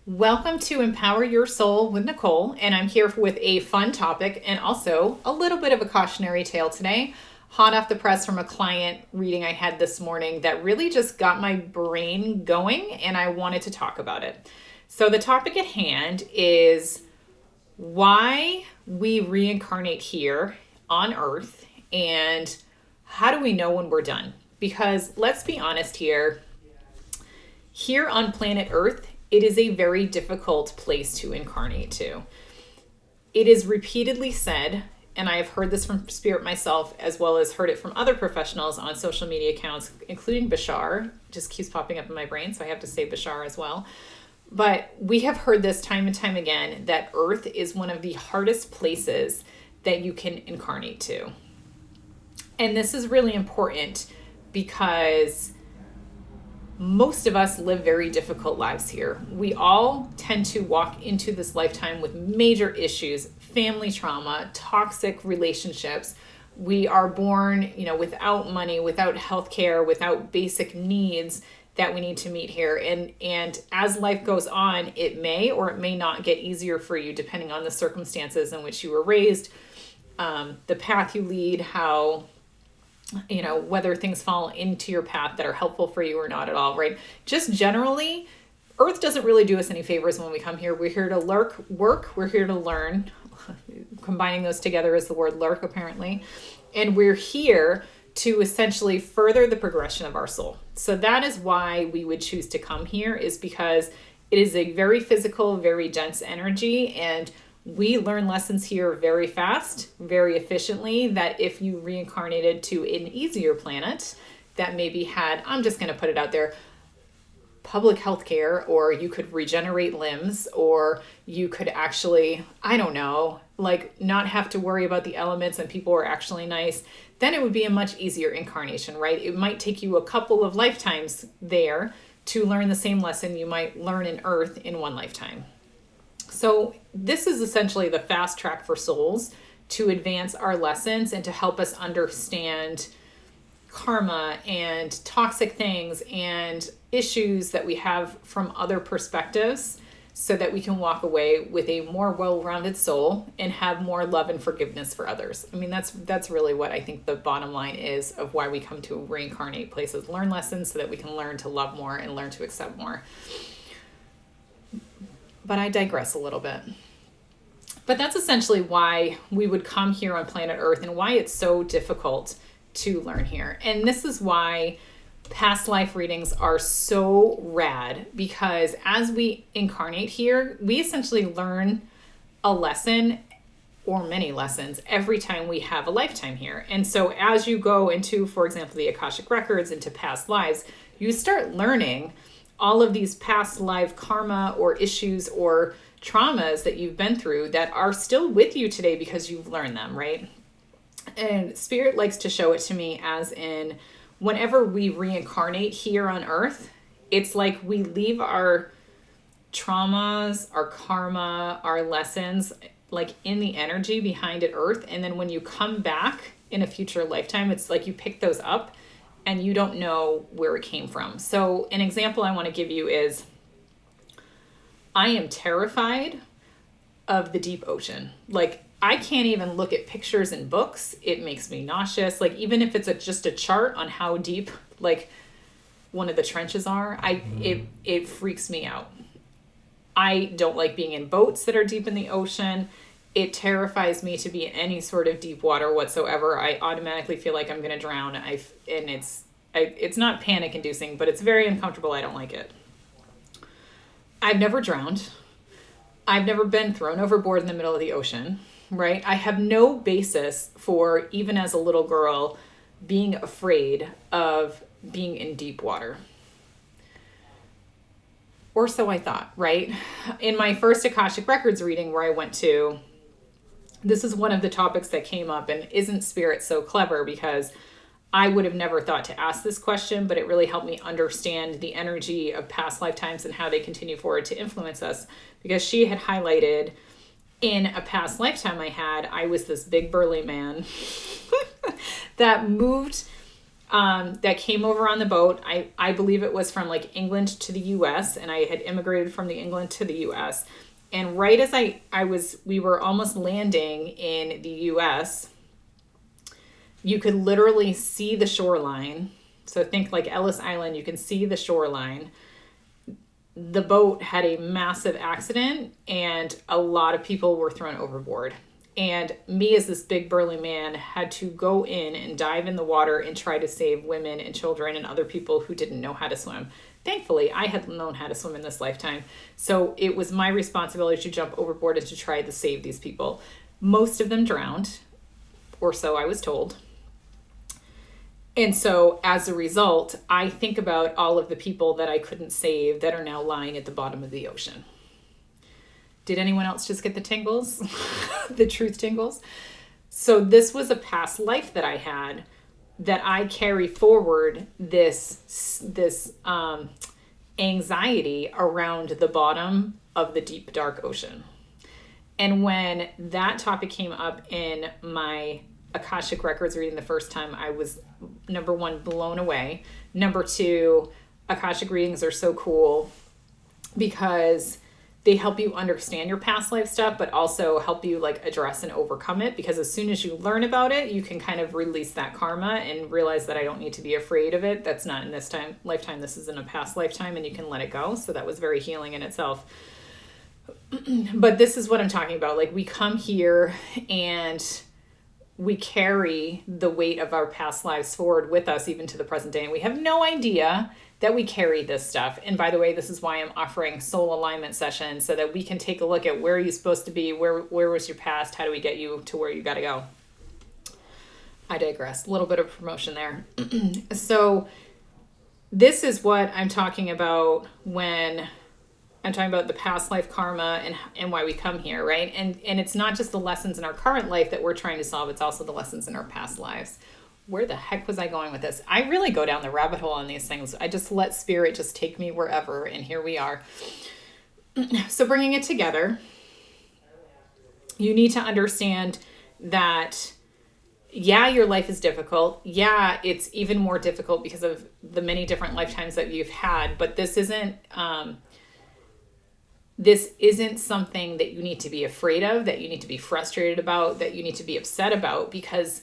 Welcome to Empower Your Soul with Nicole, and I'm here with a fun topic and also a little bit of a cautionary tale today. Hot off the press from a client reading I had this morning that really just got my brain going, and I wanted to talk about it. So the topic at hand is why we reincarnate here on Earth, and how do we know when we're done? Because let's be honest here on planet Earth, it is a very difficult place to incarnate to. It is repeatedly said, and I have heard this from Spirit myself, as well as heard it from other professionals on social media accounts, including Bashar. Just keeps popping up in my brain, so I have to say Bashar as well. But we have heard this time and time again, that Earth is one of the hardest places that you can incarnate to. And this is really important because most of us live very difficult lives here. We all tend to walk into this lifetime with major issues, family trauma, toxic relationships. We are born, without money, without healthcare, without basic needs that we need to meet here. And as life goes on, it may or it may not get easier for you depending on the circumstances in which you were raised, the path you lead, how whether things fall into your path that are helpful for you or not at all, right? Just generally, Earth doesn't really do us any favors when we come here. We're here to work, we're here to learn. Combining those together is the word lurk, apparently. And we're here to essentially further the progression of our soul. So that is why we would choose to come here, is because it is a very physical, very dense energy, and we learn lessons here very fast, very efficiently, that if you reincarnated to an easier planet that maybe had, I'm just going to put it out there, public health care, or you could regenerate limbs, or you could actually, not have to worry about the elements and people are actually nice, then it would be a much easier incarnation, right? It might take you a couple of lifetimes there to learn the same lesson you might learn in Earth in one lifetime. So this is essentially the fast track for souls to advance our lessons and to help us understand karma and toxic things and issues that we have from other perspectives, so that we can walk away with a more well-rounded soul and have more love and forgiveness for others. I mean, that's really what I think the bottom line is of why we come to reincarnate places, learn lessons so that we can learn to love more and learn to accept more. But I digress a little bit. But that's essentially why we would come here on planet Earth and why it's so difficult to learn here. And this is why past life readings are so rad, because as we incarnate here, we essentially learn a lesson or many lessons every time we have a lifetime here. And so as you go into, for example, the Akashic Records, into past lives, you start learning all of these past life karma or issues or traumas that you've been through that are still with you today because you've learned them, right? And Spirit likes to show it to me as in, whenever we reincarnate here on Earth, it's like we leave our traumas, our karma, our lessons, like in the energy behind at Earth. And then when you come back in a future lifetime, it's like you pick those up and you don't know where it came from. So an example I want to give you is, I am terrified of the deep ocean. Like, I can't even look at pictures in books. It makes me nauseous. Like, even if it's just a chart on how deep, like, one of the trenches are, it freaks me out. I don't like being in boats that are deep in the ocean. It terrifies me to be in any sort of deep water whatsoever. I automatically feel like I'm going to drown. It's not panic inducing, but it's very uncomfortable. I don't like it. I've never drowned. I've never been thrown overboard in the middle of the ocean, right? I have no basis for, even as a little girl, being afraid of being in deep water. Or so I thought, right? In my first Akashic Records reading where I went to, this is one of the topics that came up, and isn't Spirit so clever, because I would have never thought to ask this question, but it really helped me understand the energy of past lifetimes and how they continue forward to influence us, because she had highlighted in a past lifetime I was this big burly man that moved that came over on the boat. I believe it was from like England to the US, and I had immigrated from the England to the US. And right as we were almost landing in the US, you could literally see the shoreline. So think like Ellis Island, you can see the shoreline. The boat had a massive accident and a lot of people were thrown overboard. And me as this big burly man had to go in and dive in the water and try to save women and children and other people who didn't know how to swim. Thankfully, I had known how to swim in this lifetime. So it was my responsibility to jump overboard and to try to save these people. Most of them drowned, or so I was told. And so as a result, I think about all of the people that I couldn't save that are now lying at the bottom of the ocean. Did anyone else just get the tingles? The truth tingles? So this was a past life that I had that I carry forward this anxiety around the bottom of the deep, dark ocean. And when that topic came up in my Akashic Records reading the first time, I was, number one, blown away. Number two, Akashic readings are so cool because they help you understand your past life stuff, but also help you like address and overcome it. Because as soon as you learn about it, you can kind of release that karma and realize that I don't need to be afraid of it. That's not in this lifetime. This is in a past lifetime, and you can let it go. So that was very healing in itself. But this is what I'm talking about. Like, we come here and we carry the weight of our past lives forward with us, even to the present day. And we have no idea that we carry this stuff. And by the way, this is why I'm offering soul alignment sessions, so that we can take a look at where are you supposed to be, where was your past, how do we get you to where you got to go. I digress. A little bit of promotion there. So this is what I'm talking about when I'm talking about the past life karma and why we come here, right? And it's not just the lessons in our current life that we're trying to solve, it's also the lessons in our past lives. Where the heck was I going with this? I really go down the rabbit hole on these things. I just let spirit just take me wherever, and here we are. So bringing it together, you need to understand that, yeah, your life is difficult. Yeah, it's even more difficult because of the many different lifetimes that you've had, but this isn't something that you need to be afraid of, that you need to be frustrated about, that you need to be upset about, because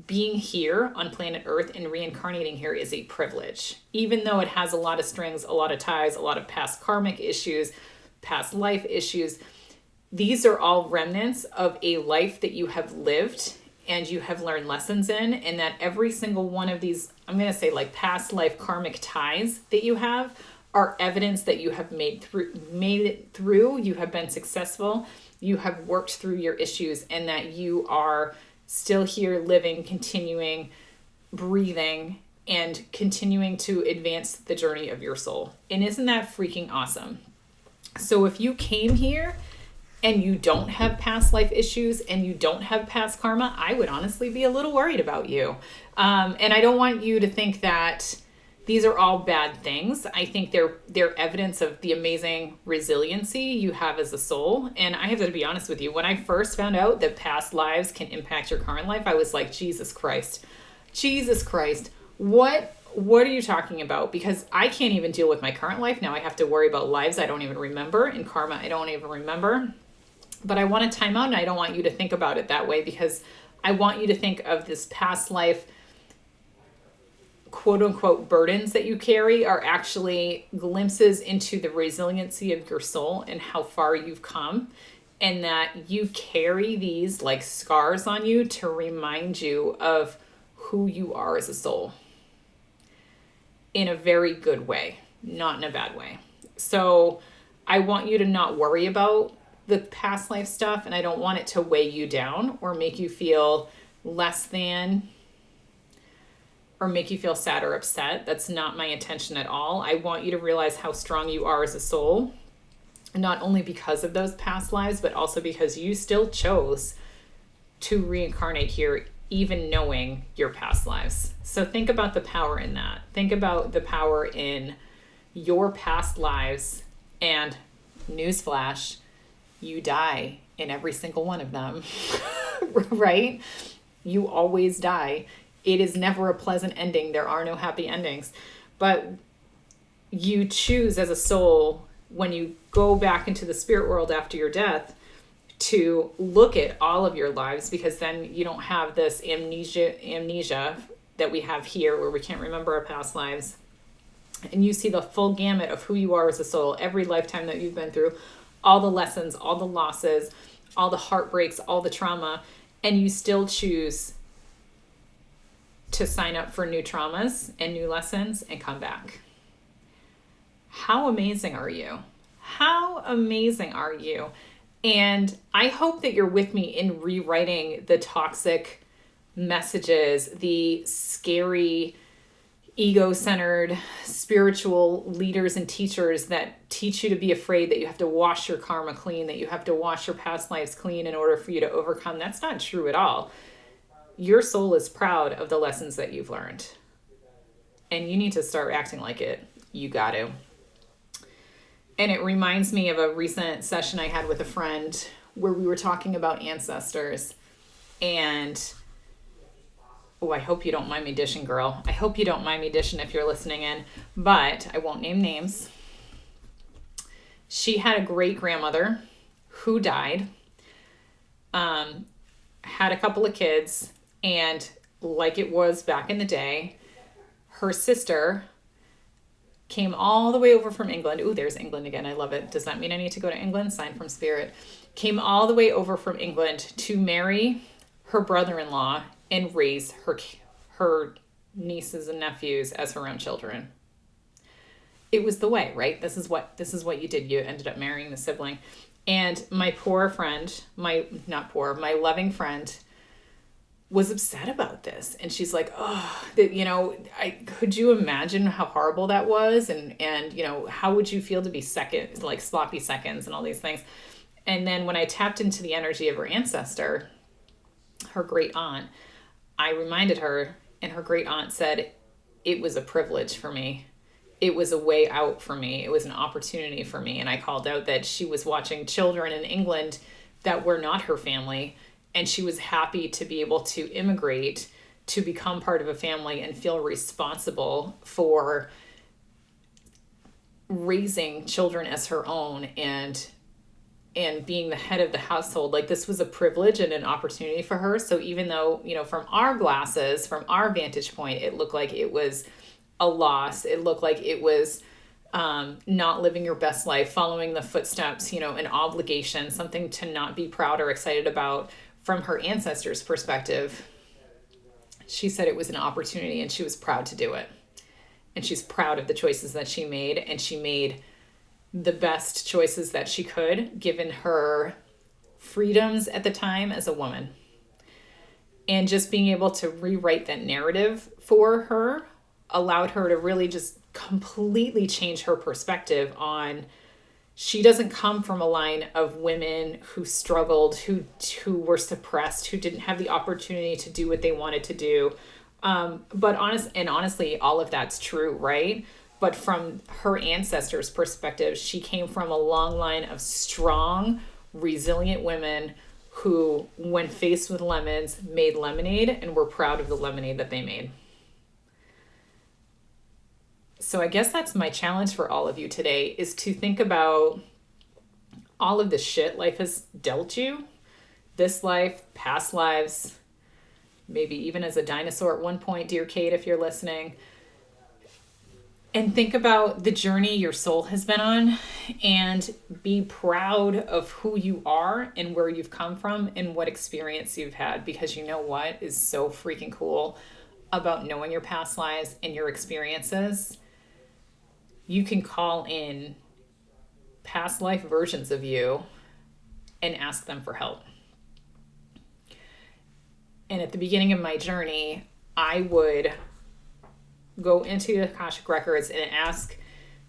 being here on planet Earth and reincarnating here is a privilege. Even though it has a lot of strings, a lot of ties, a lot of past karmic issues, past life issues, these are all remnants of a life that you have lived and you have learned lessons in, and that every single one of these, I'm going to say like past life karmic ties that you have, are evidence that you have made it through, you have been successful, you have worked through your issues, and that you are still here living, continuing, breathing, and continuing to advance the journey of your soul. And isn't that freaking awesome? So if you came here and you don't have past life issues and you don't have past karma, I would honestly be a little worried about you. And I don't want you to think that these are all bad things. I think they're evidence of the amazing resiliency you have as a soul. And I have to be honest with you, when I first found out that past lives can impact your current life, I was like, Jesus Christ, what are you talking about? Because I can't even deal with my current life. Now I have to worry about lives I don't even remember, and karma I don't even remember. But I want to time out, and I don't want you to think about it that way, because I want you to think of this past life quote unquote burdens that you carry are actually glimpses into the resiliency of your soul and how far you've come, and that you carry these like scars on you to remind you of who you are as a soul in a very good way, not in a bad way. So I want you to not worry about the past life stuff, and I don't want it to weigh you down or make you feel less than, or make you feel sad or upset. That's not my intention at all. I want you to realize how strong you are as a soul, not only because of those past lives, but also because you still chose to reincarnate here, even knowing your past lives. So think about the power in that. Think about the power in your past lives, and newsflash, you die in every single one of them, right? You always die it is never a pleasant ending. There are no happy endings. But you choose as a soul, when you go back into the spirit world after your death, to look at all of your lives, because then you don't have this amnesia that we have here where we can't remember our past lives. And you see the full gamut of who you are as a soul, every lifetime that you've been through, all the lessons, all the losses, all the heartbreaks, all the trauma, and you still choose to sign up for new traumas and new lessons and come back. How amazing are you? How amazing are you? And I hope that you're with me in rewriting the toxic messages, the scary, ego-centered spiritual leaders and teachers that teach you to be afraid that you have to wash your karma clean, that you have to wash your past lives clean in order for you to overcome. That's not true at all. Your soul is proud of the lessons that you've learned. And you need to start acting like it. You got to. And it reminds me of a recent session I had with a friend where we were talking about ancestors. And, oh, I hope you don't mind me dishing, girl. I hope you don't mind me dishing if you're listening in. But I won't name names. She had a great-grandmother who died, had a couple of kids, and like it was back in the day, her sister came all the way over from England. Ooh, there's England again. I love it. Does that mean I need to go to England? Sign from spirit. Came all the way over from England to marry her brother-in-law and raise her nieces and nephews as her own children. It was the way, right? This is what you did. You ended up marrying the sibling. And my poor friend, my loving friend, was upset about this. And she's like, oh, could you imagine how horrible that was? And how would you feel to be sloppy seconds and all these things? And then when I tapped into the energy of her ancestor, her great aunt, I reminded her, and her great aunt said, it was a privilege for me. It was a way out for me. It was an opportunity for me. And I called out that she was watching children in England that were not her family. And she was happy to be able to immigrate, to become part of a family and feel responsible for raising children as her own and being the head of the household. Like, this was a privilege and an opportunity for her. So even though, from our glasses, from our vantage point, it looked like it was a loss. It looked like it was not living your best life, following the footsteps, an obligation, something to not be proud or excited about. From her ancestors' perspective, she said it was an opportunity and she was proud to do it. And she's proud of the choices that she made, and she made the best choices that she could, given her freedoms at the time as a woman. And just being able to rewrite that narrative for her allowed her to really just completely change her perspective on, she doesn't come from a line of women who struggled, who were suppressed, who didn't have the opportunity to do what they wanted to do. But honestly, all of that's true, right? But from her ancestors' perspective, she came from a long line of strong, resilient women who, when faced with lemons, made lemonade and were proud of the lemonade that they made. So I guess that's my challenge for all of you today, is to think about all of the shit life has dealt you, this life, past lives, maybe even as a dinosaur at one point, dear Kate, if you're listening. And think about the journey your soul has been on, and be proud of who you are and where you've come from and what experience you've had. Because you know what is so freaking cool about knowing your past lives and your experiences? You can call in past life versions of you and ask them for help. And at the beginning of my journey, I would go into the Akashic Records and ask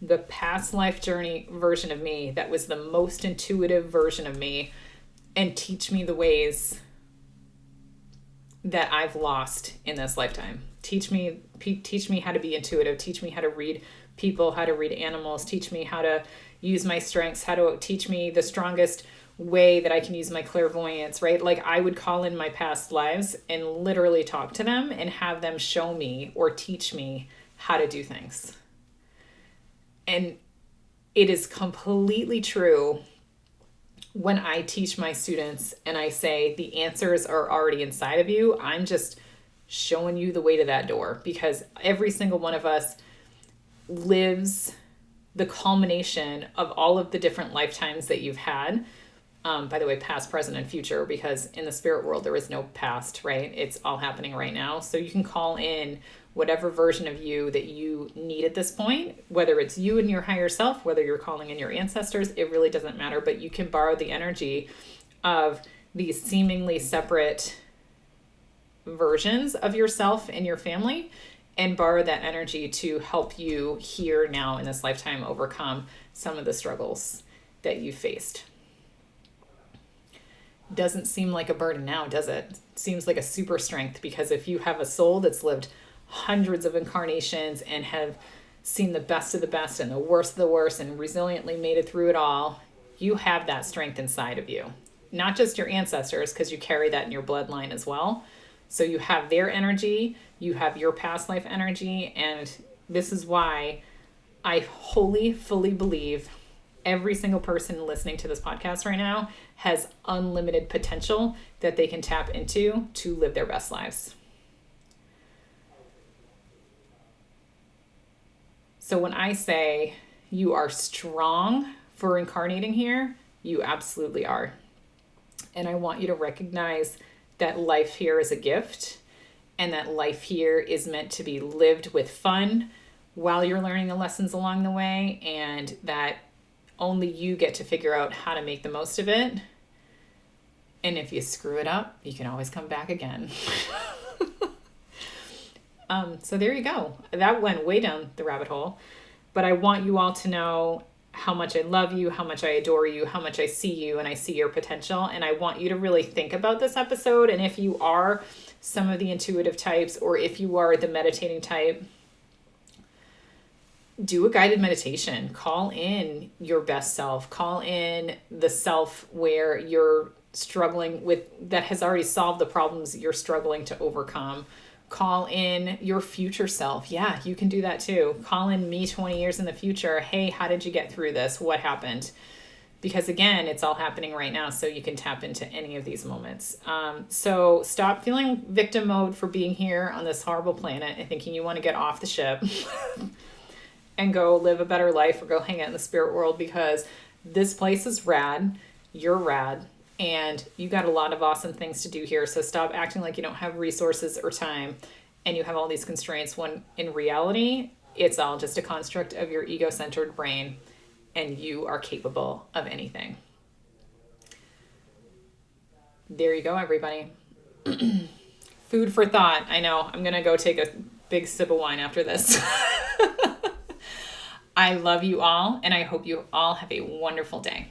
the past life journey version of me that was the most intuitive version of me, and teach me the ways that I've lost in this lifetime. Teach me how to be intuitive. Teach me how to read people, how to read animals. Teach me how to use my strengths. How to teach me the strongest way that I can use my clairvoyance, right? Like I would call in my past lives and literally talk to them and have them show me or teach me how to do things. And it is completely true when I teach my students and I say the answers are already inside of you. I'm just showing you the way to that door, because every single one of us lives the culmination of all of the different lifetimes that you've had. By the way, past, present, and future, because in the spirit world, there is no past, right? It's all happening right now. So you can call in whatever version of you that you need at this point, whether it's you and your higher self, whether you're calling in your ancestors, it really doesn't matter, but you can borrow the energy of these seemingly separate versions of yourself and your family and borrow that energy to help you here now in this lifetime overcome some of the struggles that you faced. Doesn't seem like a burden now, does it? Seems like a super strength, because if you have a soul that's lived hundreds of incarnations and have seen the best of the best and the worst of the worst and resiliently made it through it all, you have that strength inside of you. Not just your ancestors, because you carry that in your bloodline as well. So you have their energy, you have your past life energy, and this is why I wholly, fully believe every single person listening to this podcast right now has unlimited potential that they can tap into to live their best lives. So when I say you are strong for incarnating here, you absolutely are. And I want you to recognize that life here is a gift, and that life here is meant to be lived with fun while you're learning the lessons along the way, and that only you get to figure out how to make the most of it. And if you screw it up, you can always come back again. So there you go. That went way down the rabbit hole. But I want you all to know how much I love you, how much I adore you, how much I see you, and I see your potential. And I want you to really think about this episode. And if you are some of the intuitive types, or if you are the meditating type, do a guided meditation. Call in your best self. Call in the self where you're struggling with, that has already solved the problems you're struggling to overcome. Call in your future self. Yeah, you can do that too. Call in me 20 years in the future. Hey, how did you get through this? What happened? Because again, it's all happening right now, so you can tap into any of these moments. So stop feeling victim mode for being here on this horrible planet and thinking you want to get off the ship and go live a better life or go hang out in the spirit world, because this place is rad. You're rad. And you got a lot of awesome things to do here. So stop acting like you don't have resources or time and you have all these constraints, when in reality, it's all just a construct of your ego-centered brain, and you are capable of anything. There you go, everybody. Food for thought. I know. I'm going to go take a big sip of wine after this. I love you all, and I hope you all have a wonderful day.